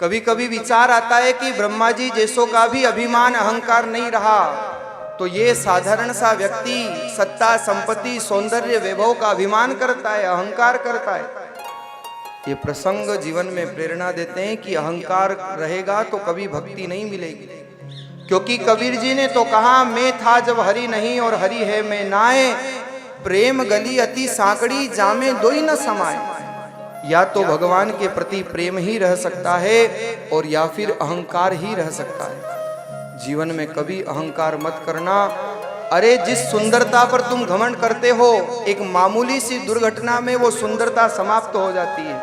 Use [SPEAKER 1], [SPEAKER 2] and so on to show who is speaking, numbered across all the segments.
[SPEAKER 1] कभी कभी विचार आता है कि ब्रह्मा जी जैसों का भी अभिमान अहंकार नहीं रहा तो ये साधारण सा व्यक्ति सत्ता संपत्ति सौंदर्य वैभव का अभिमान करता है, अहंकार करता है। ये प्रसंग जीवन में प्रेरणा देते हैं कि अहंकार रहेगा तो कभी भक्ति नहीं मिलेगी। क्योंकि कबीर जी ने तो कहा, मैं था जब हरि नहीं और हरि है मैं नाए, प्रेम गली अति सांकड़ी जामे दोई न समाए। या तो भगवान के प्रति प्रेम ही रह सकता है और या फिर अहंकार ही रह सकता है। जीवन में कभी अहंकार मत करना। अरे जिस सुंदरता पर तुम घमंड करते हो, एक मामूली सी दुर्घटना में वो सुंदरता समाप्त हो जाती है।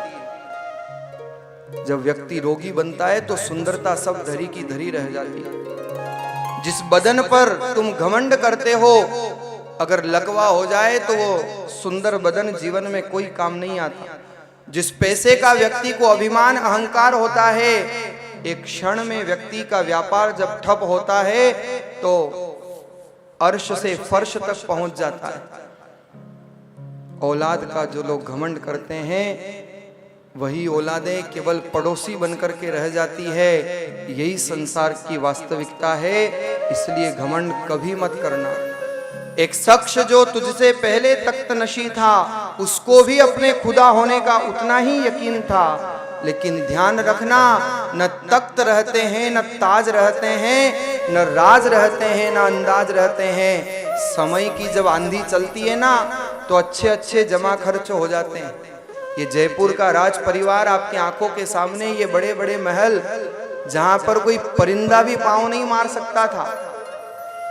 [SPEAKER 1] जब व्यक्ति रोगी बनता है तो सुंदरता सब धरी की धरी रह जाती है। जिस बदन पर तुम घमंड करते हो, अगर लकवा हो जाए तो वो सुंदर बदन जीवन में कोई काम नहीं आता। जिस पैसे का व्यक्ति को अभिमान अहंकार होता है, एक क्षण में व्यक्ति का व्यापार जब ठप होता है तो अर्श से फर्श तक पहुंच जाता है। औलाद का जो लोग घमंड करते हैं, वही औलादें केवल पड़ोसी बनकर के रह जाती है। यही संसार की वास्तविकता है। इसलिए घमंड कभी मत करना। एक शख्स जो तुझसे पहले तख्त नशी था, उसको भी अपने खुदा होने का उतना ही यकीन था। लेकिन ध्यान रखना, न तख्त रहते हैं, न ताज रहते हैं, न राज रहते हैं, न अंदाज रहते हैं। समय की जब आंधी चलती है ना, तो अच्छे अच्छे जमा खर्च हो जाते हैं। ये जयपुर का राज परिवार आपकी आंखों के सामने, ये बड़े बड़े महल जहां पर कोई परिंदा भी पांव नहीं मार सकता था,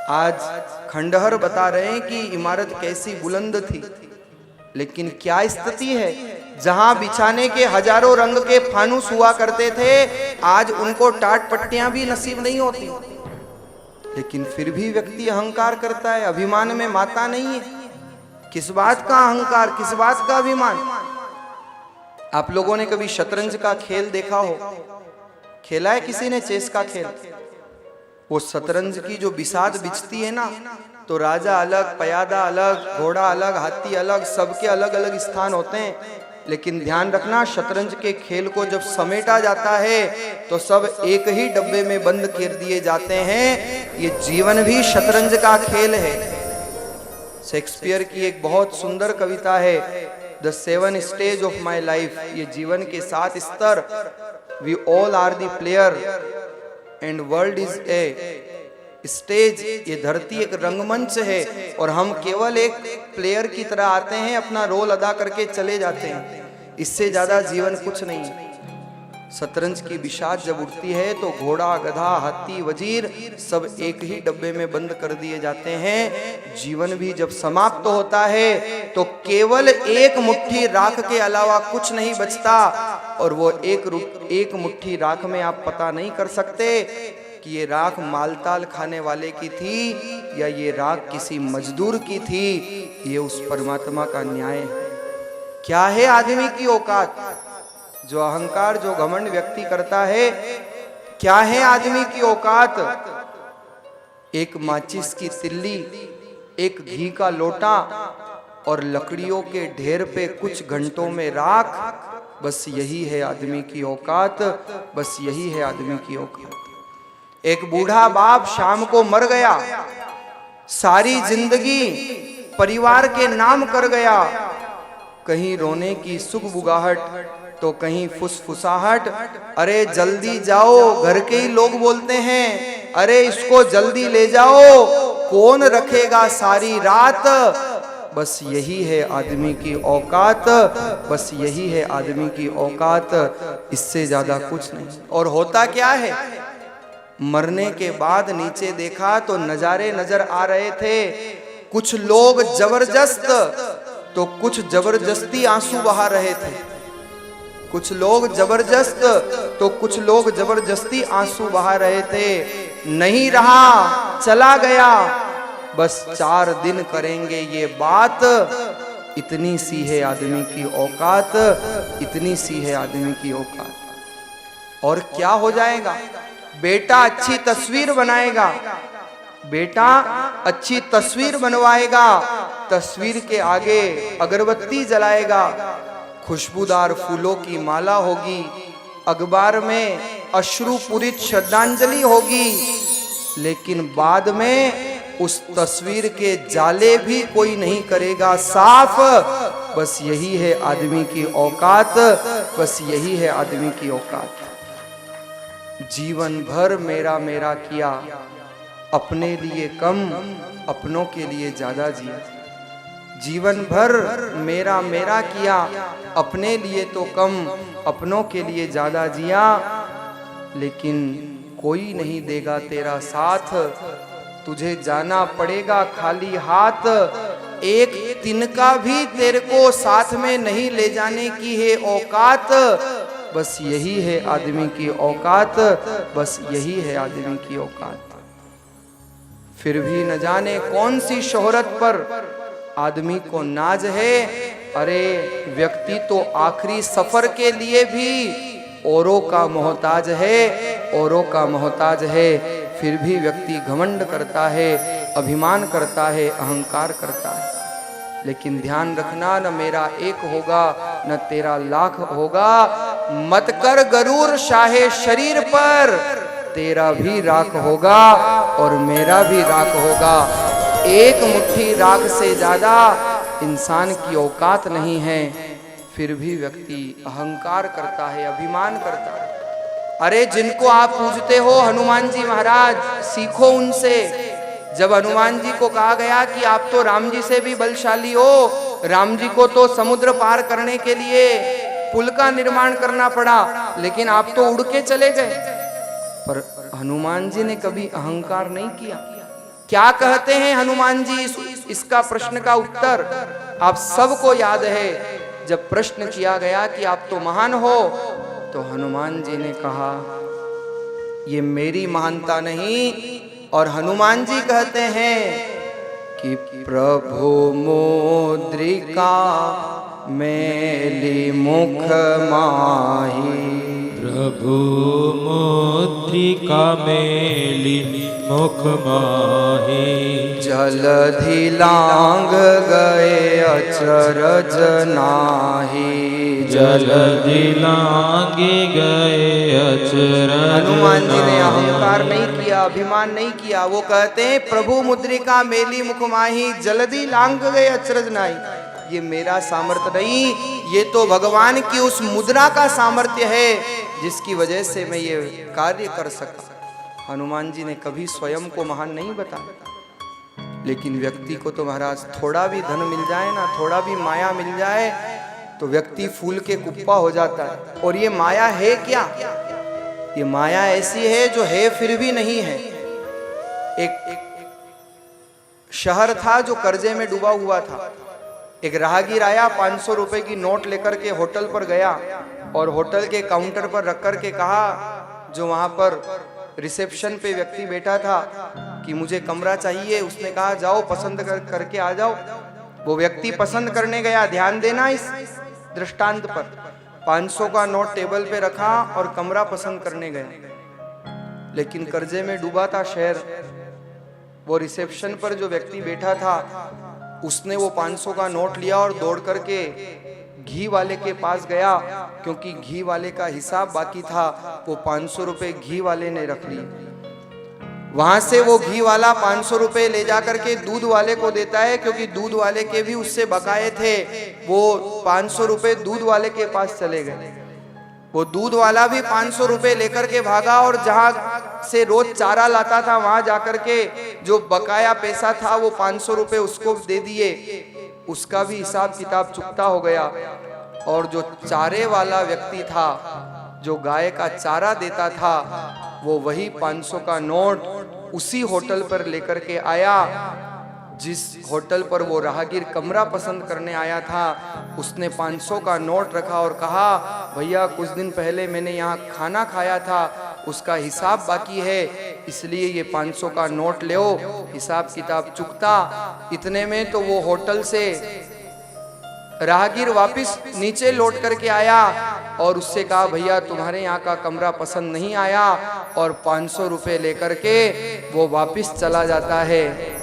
[SPEAKER 1] आज खंडहर बता रहे हैं कि इमारत कैसी बुलंद थी। लेकिन क्या स्थिति है, जहां बिछाने के हजारों रंग के फानुस हुआ करते थे, आज उनको टाट पट्टियां भी नसीब नहीं होती। लेकिन फिर भी व्यक्ति अहंकार करता है, अभिमान में माता नहीं है। किस बात का अहंकार, किस बात का अभिमान। आप लोगों ने कभी शतरंज का खेल देखा हो? खेला है किसी ने चेस का खेल? वो शतरंज की जो बिसात बिछती है ना, तो राजा अलग, पयादा अलग, घोड़ा अलग, हाथी अलग, सबके अलग अलग स्थान होते हैं। लेकिन ध्यान रखना, शतरंज के खेल को जब समेटा जाता है तो सब एक ही डब्बे में बंद कर दिए जाते हैं। ये जीवन भी शतरंज का खेल है। शेक्सपियर की एक बहुत सुंदर कविता है, the 7 stage of my life. ये जीवन के 7 स्तर। We all are the player and world is a stage. ये धरती एक रंगमंच है और हम केवल एक प्लेयर की तरह आते हैं, अपना रोल अदा करके चले जाते हैं। इससे ज्यादा जीवन कुछ नहीं। शतरंज की बिसात जब उठती है तो घोड़ा, गधा, हाथी, वजीर सब एक ही डब्बे में बंद कर दिए जाते हैं। जीवन भी जब समाप्त होता है तो केवल एक मुट्ठी राख के अलावा कुछ नहीं बचता। और वो एक मुट्ठी राख में आप पता नहीं कर सकते कि ये राख मालताल खाने वाले की थी या ये राख किसी मजदूर की थी। ये उस परमात्मा का न्याय है। क्या है आदमी की औकात? जो अहंकार, जो घमंड व्यक्ति करता है, क्या है आदमी की औकात? एक माचिस की तिल्ली, एक घी का लोटा और लकड़ियों के ढेर पे कुछ घंटों में राख, बस यही है आदमी की औकात। बस यही है आदमी की औकात। एक बूढ़ा बाप शाम को मर गया, सारी जिंदगी परिवार के नाम कर गया। कहीं रोने की सुगबुगाहट तो कहीं फुसफुसाहट। अरे जल्दी जाओ, घर के ही लोग बोलते हैं, अरे इसको जल्दी ले जाओ, कौन रखेगा सारी रात। बस यही है आदमी की औकात। बस यही है आदमी की औकात, इससे ज्यादा कुछ नहीं। और होता क्या है, मरने के बाद नीचे देखा तो नजारे नजर आ रहे थे। कुछ लोग जबरदस्त तो कुछ जबरदस्ती आंसू बहा रहे थे। कुछ लोग जबरदस्त तो कुछ लोग जबरदस्ती आंसू बहा रहे थे। नहीं रहा, चला गया, बस 4 दिन करेंगे ये बात। इतनी सी है आदमी की औकात, इतनी सी है आदमी की औकात। और क्या हो जाएगा? बेटा अच्छी तस्वीर बनाएगा, बेटा अच्छी तस्वीर बनवाएगा, तस्वीर के आगे अगरबत्ती जलाएगा, खुशबूदार फूलों की माला होगी, अखबार में अश्रुपूरित श्रद्धांजलि होगी, लेकिन बाद में उस तस्वीर के जाले भी कोई नहीं करेगा साफ। बस यही है आदमी की औकात, बस यही है आदमी की औकात। जीवन भर मेरा मेरा किया, अपने लिए कम, अपनों के लिए ज्यादा जिया। जीवन भर मेरा मेरा किया, अपने लिए तो कम, अपनों के लिए ज्यादा जिया। लेकिन कोई नहीं देगा तेरा साथ, तुझे जाना पड़ेगा खाली हाथ। एक तिनका भी तेरे को साथ में नहीं ले जाने की है औकात। बस यही है आदमी की औकात, बस यही है आदमी की औकात। फिर भी न जाने कौन सी शोहरत पर आदमी को नाज है। अरे व्यक्ति तो आखिरी सफर के लिए भी औरों का मोहताज है, औरों का मोहताज है। फिर भी व्यक्ति घमंड करता है, अभिमान करता है, अहंकार करता है। लेकिन ध्यान रखना, न मेरा एक होगा न तेरा लाख होगा। मत कर गरूर शाहे शरीर पर, तेरा भी राख होगा और मेरा भी राख होगा। एक मुट्ठी राख से ज्यादा इंसान की औकात नहीं है। फिर भी व्यक्ति अहंकार करता है, अभिमान करता है। अरे जिनको आप पूजते हो हनुमान जी महाराज, सीखो उनसे। जब हनुमान जी को कहा गया कि आप तो राम जी से भी बलशाली हो, राम जी को तो समुद्र पार करने के लिए पुल का निर्माण करना पड़ा, लेकिन आप तो उड़ के चले गए। पर हनुमान जी ने कभी अहंकार नहीं किया। क्या कहते हैं हनुमान जी? इसका प्रश्न का उत्तर आप सबको याद है। जब प्रश्न किया गया कि आप तो महान हो, तो हनुमान जी ने कहा ये मेरी महानता नहीं। और हनुमान जी कहते हैं कि प्रभु मुद्रिका मेली मुख माही,
[SPEAKER 2] प्रभु मुद्रिका मेली मुख माही।
[SPEAKER 1] जलधि लांग गए अचरज नाही,
[SPEAKER 2] जलधि लांग गए अचरज।
[SPEAKER 1] हनुमान जी ने अहंकार नहीं किया, अभिमान नहीं किया। वो कहते हैं प्रभु मुद्रिका मेली मुख माही, जलधि लांग गए अचरज नाही। ये मेरा सामर्थ्य नहीं, ये तो भगवान की उस मुद्रा का सामर्थ्य है जिसकी वजह से मैं ये कार्य कर सका। हनुमान जी ने कभी स्वयं को महान नहीं बताया। लेकिन व्यक्ति को तो महाराज थोड़ा भी धन मिल जाए ना, थोड़ा भी माया मिल जाए, तो व्यक्ति फूल के कुप्पा हो जाता है। और ये माया है क्या? ये माया ऐसी है जो है फिर भी नहीं है। एक शहर था जो कर्जे में डूबा हुआ था। एक राहगीर आया, 500 रुपए की नोट लेकर के होटल पर गया और होटल के काउंटर पर रख कर के कहा, जो वहां पर रिसेप्शन पे व्यक्ति बैठा था, कि मुझे कमरा चाहिए। उसने कहा जाओ पसंद करके आ जाओ। वो व्यक्ति पसंद करने गया। ध्यान देना इस दृष्टांत पर। 500 का नोट टेबल पे रखा और कमरा पसंद करने गया। लेकिन कर्जे में डूबा था शहर। वो रिसेप्शन पर जो व्यक्ति बैठा था, उसने वो 500 का नोट लिया और दौड़ करके घी वाले के पास गया, क्योंकि घी वाले का हिसाब बाकी था। वो 500 रुपए घी वाले ने रख ली। वहां से वो घी वाला 500 रुपए ले जा करके दूध वाले को देता है, क्योंकि दूध वाले के भी उससे बकाये थे। वो 500 रुपए दूध वाले के पास चले गए। वो दूध वाला भी 500 रुपए लेकर के भागा और जहां से रोज चारा लाता था वहां जाकर के जो बकाया पैसा था वो 500 रुपए उसको दे दिए। उसका भी हिसाब किताब चुकता हो गया। और जो चारे वाला व्यक्ति था, जो गाय का चारा देता था, वो वही 500 का नोट उसी होटल पर लेकर के आया जिस होटल पर वो राहगीर कमरा पसंद करने आया था। उसने 500 का नोट रखा और कहा, भैया कुछ दिन पहले मैंने यहाँ खाना खाया था, उसका हिसाब बाकी है, इसलिए ये 500 का नोट ले, हिसाब किताब चुकता। इतने में तो वो होटल से राहगीर वापस नीचे लौट करके आया और उससे कहा, भैया तुम्हारे यहाँ का कमरा पसंद नहीं आया, और 500 रुपए लेकर के वो वापस चला जाता है।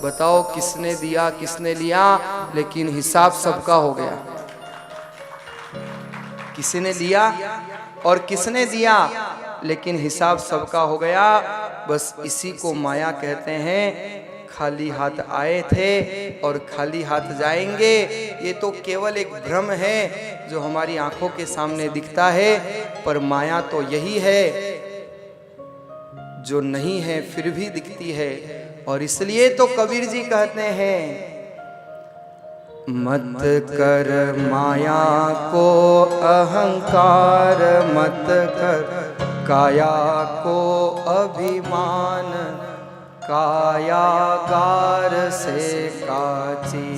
[SPEAKER 1] बताओ किसने दिया किसने लिया, लेकिन हिसाब सबका हो गया। किसी ने लिया और किसने दिया, लेकिन हिसाब सबका हो गया। बस इसी को माया कहते हैं। खाली हाथ आए थे और खाली हाथ जाएंगे, ये तो केवल एक भ्रम है जो हमारी आंखों के सामने दिखता है, पर माया तो यही है जो नहीं है फिर भी दिखती है। और इसलिए तो कबीर जी कहते हैं, मत कर माया को अहंकार, मत कर काया को अभिमान, कायागार से काची।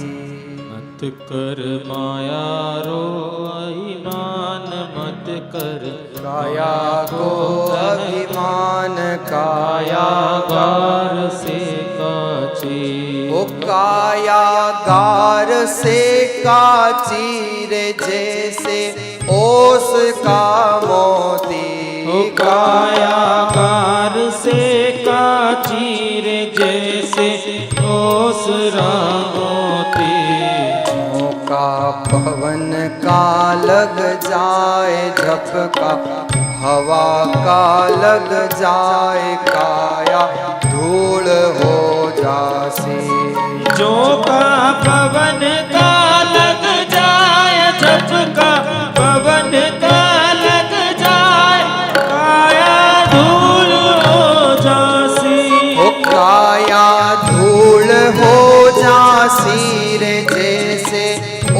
[SPEAKER 2] मत कर माया रो अभिमान, मत कर
[SPEAKER 1] काया को अभिमान,
[SPEAKER 2] कायागार से काची।
[SPEAKER 1] ओ कायागार से काची रे, जैसे ओस का मोती।
[SPEAKER 2] ओ कायागार से काची रे, जैसे ओसरा मोती।
[SPEAKER 1] झोंका पवन का लग जाए झपका, हवा का लग जाए काया धूल हो जासी।
[SPEAKER 2] झोंका पवन का लग जाए झपका, पवन का लग जाए काया धूल हो जासी।
[SPEAKER 1] ओ काया धूल हो जासी रे, जैसे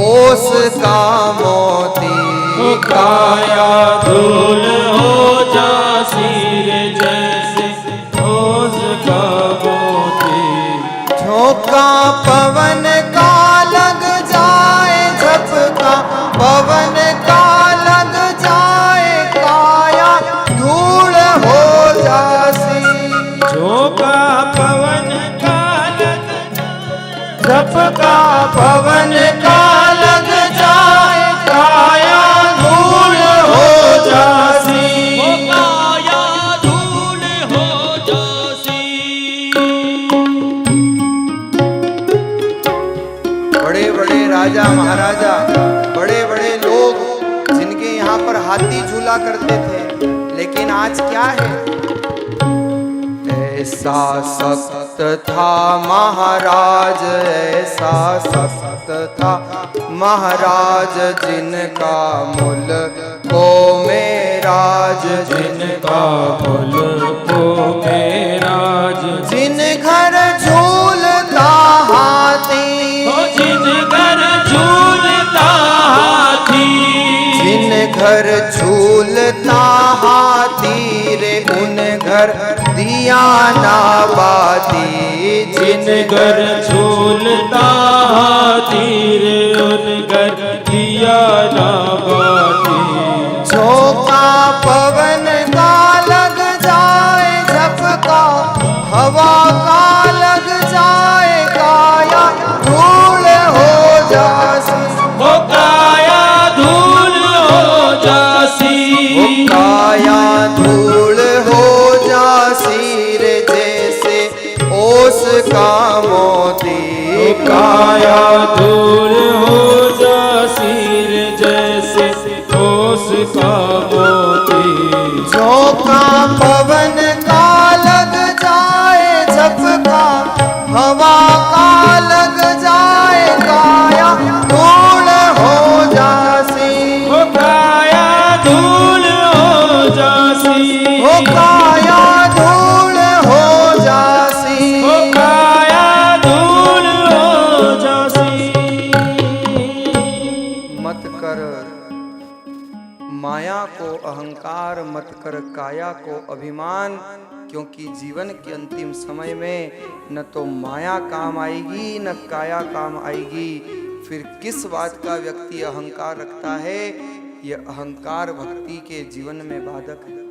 [SPEAKER 1] ओस का मोती।
[SPEAKER 2] ओ काया धूल हो जासी रे, जैसे ओस का मोती।
[SPEAKER 1] झोंका पवन का लग जाए झपका, पवन का लग जाए काया धूल हो जासी।
[SPEAKER 2] झोंका पवन का लग
[SPEAKER 1] झपका पवन का लग जाए काया धूल हो जासी।
[SPEAKER 2] काया धूल हो जासी।
[SPEAKER 1] बड़े बड़े राजा महाराजा, बड़े बड़े लोग जिनके यहाँ पर हाथी झूला करते थे, लेकिन आज क्या है? ऐसा सख्त था महाराज, ऐसा सख्त था महाराज, जिनका मुल्को में राज,
[SPEAKER 2] जिनका मुल्को में राज।
[SPEAKER 1] जिन घर झूलता हाथी,
[SPEAKER 2] जिन घर झूलता हाथी।
[SPEAKER 1] जिन घर झूलता हाथी रे, उन घर दिया ना बाती।
[SPEAKER 2] जिन घर झूलता हाथी रे, उन घर दिया ना बाती।
[SPEAKER 1] झोंका पवन का लग जाए झपका, हवा का लग जाए काया धूल हो जासी।
[SPEAKER 2] ओ काया धूल हो जासी।
[SPEAKER 1] ओ काया धूल हो जासी रे, जैसे ओस का मोती।
[SPEAKER 2] काया धूल हो जासी रे, जैसे ओस का मोती।
[SPEAKER 1] झोंका पवन का लग जाए झपका, हवा का लग जाए काया धूल हो जासी।
[SPEAKER 2] ओ काया धूल हो जासी।
[SPEAKER 1] ओ काया धूल हो जासी।
[SPEAKER 2] ओ काया धूल हो जासी।
[SPEAKER 1] मत कर माया को अहंकार, मत कर काया को अभिमान, क्योंकि जीवन के अंतिम समय में न तो माया काम आएगी न काया काम आएगी। फिर किस बात का व्यक्ति अहंकार रखता है? यह अहंकार भक्ति के जीवन में बाधक है।